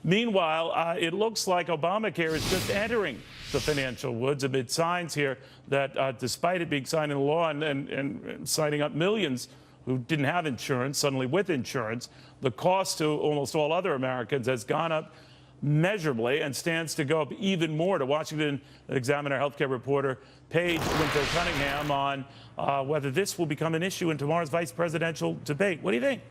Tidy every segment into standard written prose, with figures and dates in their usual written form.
Meanwhile, it looks like Obamacare is just entering the financial woods amid signs here that despite it being signed into law and signing up millions who didn't have insurance, suddenly with insurance, the cost to almost all other Americans has gone up measurably and stands to go up even more. To Washington Examiner healthcare reporter Paige Winfield Cunningham on whether this will become an issue in tomorrow's vice presidential debate. What do you think?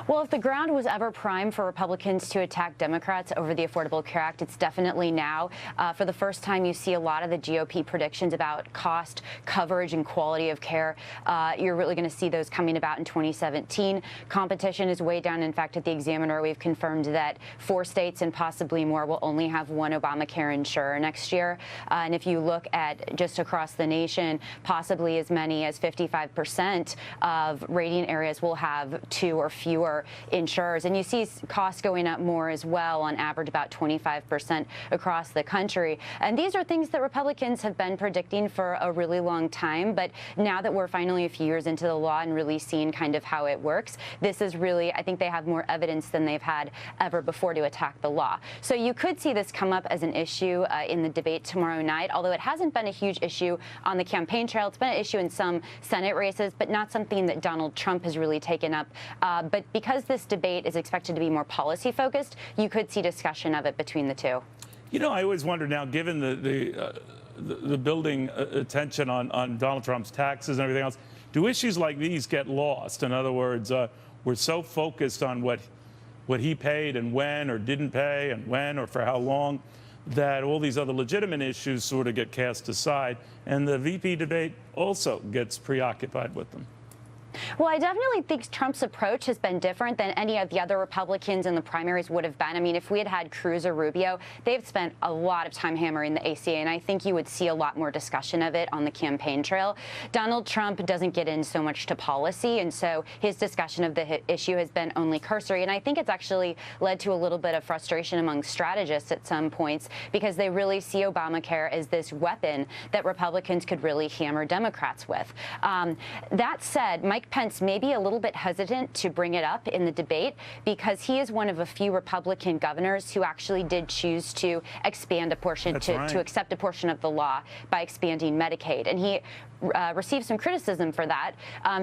Well, if the ground was ever prime for Republicans to attack Democrats over the Affordable Care Act, it's definitely now. For the first time, you see a lot of the GOP predictions about cost, coverage, and quality of care. You're really going to see those coming about in 2017. Competition is way down. In fact, at the Examiner, we've confirmed that 4 states and possibly more will only have one Obamacare insurer next year. And if you look at just across the nation, possibly as many as 55% of rating areas will have 2 or fewer insurers. And you see costs going up more as well, on average about 25% across the country. And these are things that Republicans have been predicting for a really long time. But now that we're finally a few years into the law and really seeing kind of how it works, this is really, I think they have more evidence than they've had ever before to attack the law. So you could see this come up as an issue in the debate tomorrow night, although it hasn't been a huge issue on the campaign trail. It's been an issue in some Senate races, but not something that Donald Trump has really taken up. But because this debate is expected to be more policy focused, you could see discussion of it between the two. You know, I always wonder now, given the building attention on Donald Trump's taxes and everything else, do issues like these get lost? In other words, we're so focused on what he paid and when, or didn't pay and when, or for how long, that all these other legitimate issues sort of get cast aside, and the VP debate also gets preoccupied with them. Well, I definitely think Trump's approach has been different than any of the other Republicans in the primaries would have been. I mean, if we had had Cruz or Rubio, they've spent a lot of time hammering the ACA, and I think you would see a lot more discussion of it on the campaign trail. Donald Trump doesn't get in so much to policy, and so his discussion of the issue has been only cursory. And I think it's actually led to a little bit of frustration among strategists at some points, because they really see Obamacare as this weapon that Republicans could really hammer Democrats with. That said, Mike Pence may be a little bit hesitant to bring it up in the debate, because he is one of a few Republican governors who actually did choose to expand a portion, to accept a portion of the law by expanding Medicaid. And he received some criticism for that.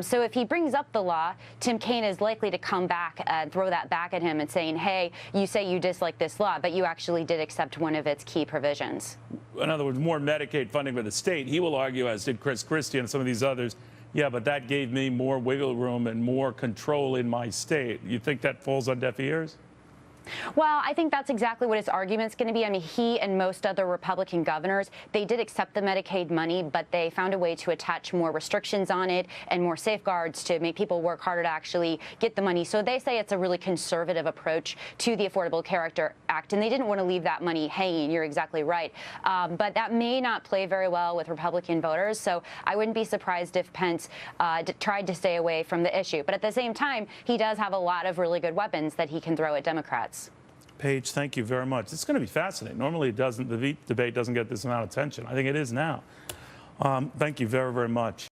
So if he brings up the law, Tim Kaine is likely to come back and throw that back at him and saying, hey, you say you dislike this law, but you actually did accept one of its key provisions. In other words, more Medicaid funding for the state. He will argue, as did Chris Christie and some of these others, yeah, but that gave me more wiggle room and more control in my state. You think that falls on deaf ears? Well, I think that's exactly what his argument's going to be. I mean, he and most other Republican governors, they did accept the Medicaid money, but they found a way to attach more restrictions on it and more safeguards to make people work harder to actually get the money. So they say it's a really conservative approach to the Affordable Care Act, and they didn't want to leave that money hanging. You're exactly right. But that may not play very well with Republican voters, so I wouldn't be surprised if Pence tried to stay away from the issue. But at the same time, he does have a lot of really good weapons that he can throw at Democrats. Paige, thank you very much. It's going to be fascinating. Normally, it doesn't. The debate doesn't get this amount of attention. I think it is now. Thank you very, very much.